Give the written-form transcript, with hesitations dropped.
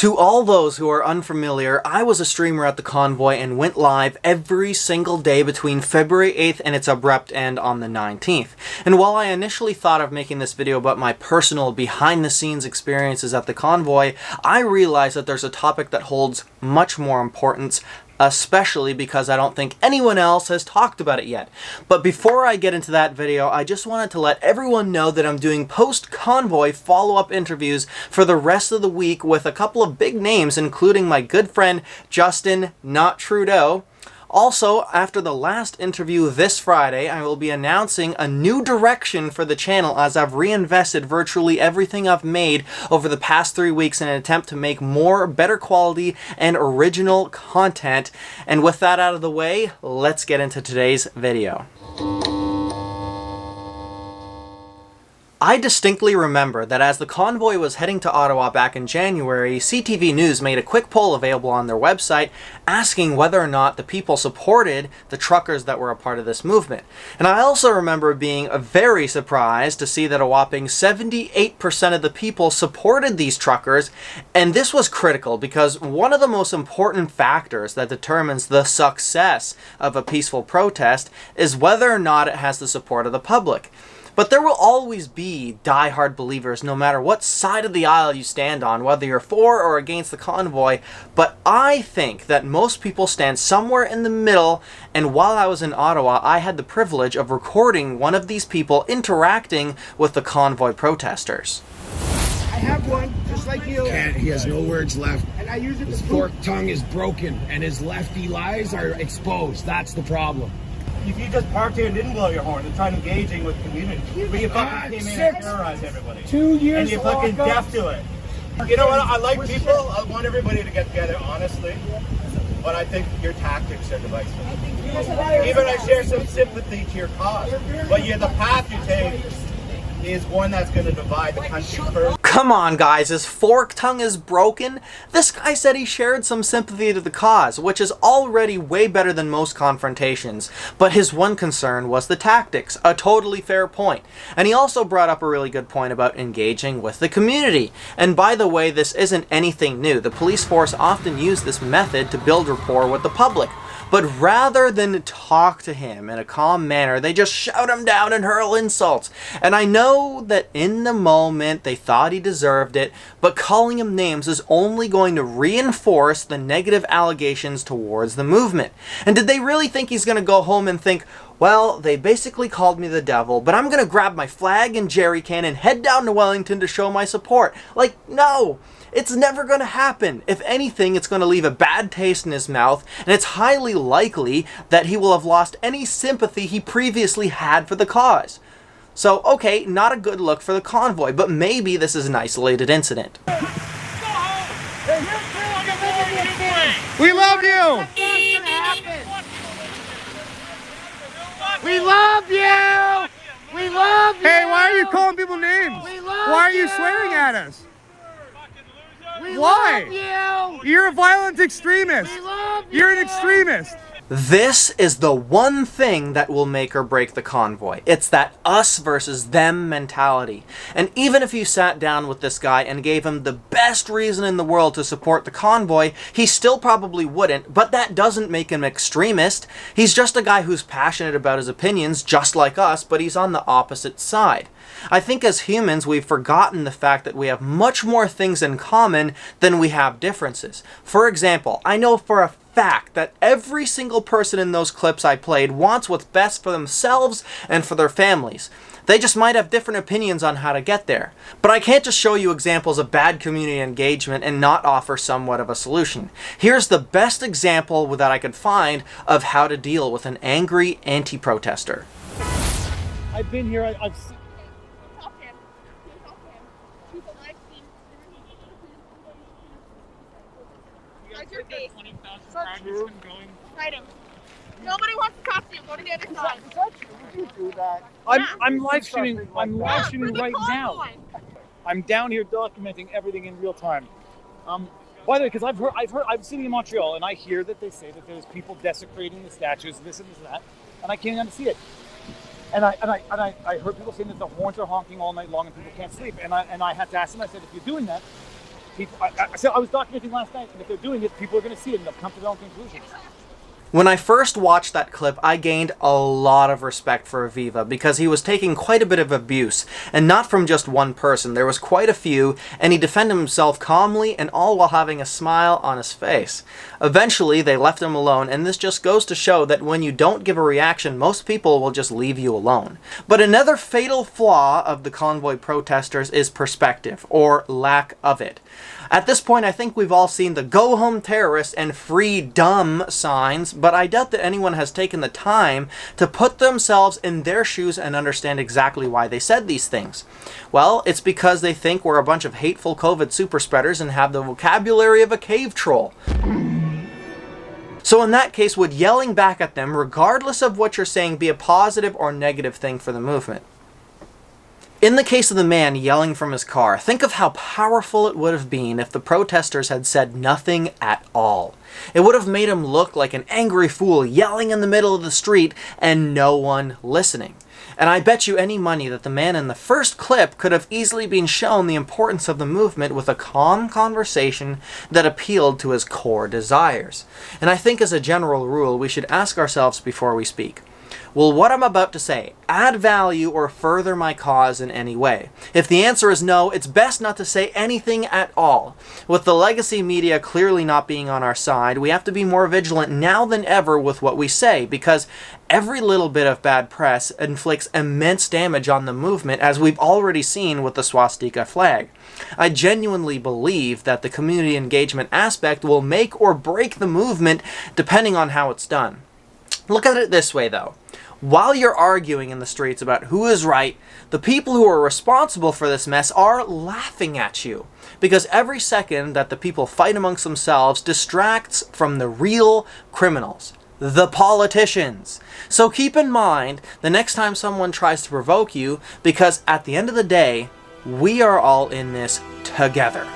To all those who are unfamiliar, I was a streamer at the Convoy and went live every single day between February 8th and its abrupt end on the 19th. And while I initially thought of making this video about my personal behind-the-scenes experiences at the Convoy, I realized that there's a topic that holds much more importance, especially because I don't think anyone else has talked about it yet. But before I get into that video, I just wanted to let everyone know that I'm doing post-Convoy follow-up interviews for the rest of the week with a couple of big names, including my good friend Justin, not Trudeau. Also, after the last interview this Friday, I will be announcing a new direction for the channel as I've reinvested virtually everything I've made over the past 3 weeks in an attempt to make more, better quality, and original content. And with that out of the way, let's get into today's video. I distinctly remember that as the Convoy was heading to Ottawa back in January, CTV News made a quick poll available on their website asking whether or not the people supported the truckers that were a part of this movement. And I also remember being very surprised to see that a whopping 78% of the people supported these truckers, and this was critical because one of the most important factors that determines the success of a peaceful protest is whether or not it has the support of the public. But there will always be die-hard believers no matter what side of the aisle you stand on, whether you're for or against the Convoy, but I think that most people stand somewhere in the middle, and while I was in Ottawa, I had the privilege of recording one of these people interacting with the Convoy protesters. I have one, just like you. He has no words left. And I use it His to forked tongue is broken, and his lefty lies are exposed. That's the problem. If you just parked here and didn't blow your horn and tried engaging with the community, but you fucking came in and terrorized everybody. 2 years and you're fucking deaf to it. You know what? I like people. I want everybody to get together, honestly. But I think your tactics are divisive. Even I share some sympathy to your cause. But the path you take is one that's going to divide the country further. Come on, guys, his fork tongue is broken? This guy said he shared some sympathy to the cause, which is already way better than most confrontations. But his one concern was the tactics, a totally fair point. And he also brought up a really good point about engaging with the community. And by the way, this isn't anything new. The police force often use this method to build rapport with the public. But rather than talk to him in a calm manner, they just shout him down and hurl insults. And I know that in the moment they thought he deserved it, but calling him names is only going to reinforce the negative allegations towards the movement. And did they really think he's going to go home and think, well, they basically called me the devil, but I'm going to grab my flag and jerry can and head down to Wellington to show my support? Like, no! It's never going to happen. If anything, it's going to leave a bad taste in his mouth, and it's highly likely that he will have lost any sympathy he previously had for the cause. So, okay, not a good look for the Convoy, but maybe this is an isolated incident. We love you! We love you! We love you! Hey, why are you calling people names? We love Why are you you! swearing at us? We Why? love you! You're a violent extremist. We love you! You're an extremist. This is the one thing that will make or break the Convoy. It's that us versus them mentality. And even if you sat down with this guy and gave him the best reason in the world to support the Convoy, he still probably wouldn't, but that doesn't make him extremist. He's just a guy who's passionate about his opinions, just like us, but he's on the opposite side. I think as humans, we've forgotten the fact that we have much more things in common than we have differences. For example, I know for a fact that every single person in those clips I played wants what's best for themselves and for their families. They just might have different opinions on how to get there. But I can't just show you examples of bad community engagement and not offer somewhat of a solution. Here's the best example that I could find of how to deal with an angry anti-protester. I've been here, I've seen... Your face. Fight him. Nobody wants to talk to you. Go to the other side. Is that true? Would you do that? I'm live streaming. I'm live streaming right now. Convoy. I'm down here documenting everything in real time. By the way, because I'm sitting in Montreal and I hear that they say that there's people desecrating the statues, this and this and that, and I came down to see it. And I heard people saying that the horns are honking all night long and people can't sleep. And I had to ask them. I said, if you're doing that, people. I was documenting last night, and if they're doing it, people are going to see it and they'll come to their own conclusions. When I first watched that clip, I gained a lot of respect for Aviva because he was taking quite a bit of abuse, and not from just one person. There was quite a few, and he defended himself calmly and all while having a smile on his face. Eventually, they left him alone, and this just goes to show that when you don't give a reaction, most people will just leave you alone. But another fatal flaw of the Convoy protesters is perspective, or lack of it. At this point, I think we've all seen the go home terrorists and free dumb signs, but I doubt that anyone has taken the time to put themselves in their shoes and understand exactly why they said these things. Well, it's because they think we're a bunch of hateful COVID super spreaders and have the vocabulary of a cave troll. So in that case, would yelling back at them, regardless of what you're saying, be a positive or negative thing for the movement? In the case of the man yelling from his car, think of how powerful it would have been if the protesters had said nothing at all. It would have made him look like an angry fool yelling in the middle of the street and no one listening. And I bet you any money that the man in the first clip could have easily been shown the importance of the movement with a calm conversation that appealed to his core desires. And I think as a general rule, we should ask ourselves before we speak, will what I'm about to say add value or further my cause in any way? If the answer is no, it's best not to say anything at all. With the legacy media clearly not being on our side, we have to be more vigilant now than ever with what we say, because every little bit of bad press inflicts immense damage on the movement, as we've already seen with the swastika flag. I genuinely believe that the community engagement aspect will make or break the movement depending on how it's done. Look at it this way though. While you're arguing in the streets about who is right, the people who are responsible for this mess are laughing at you. Because every second that the people fight amongst themselves distracts from the real criminals, the politicians. So keep in mind the next time someone tries to provoke you, because at the end of the day, we are all in this together.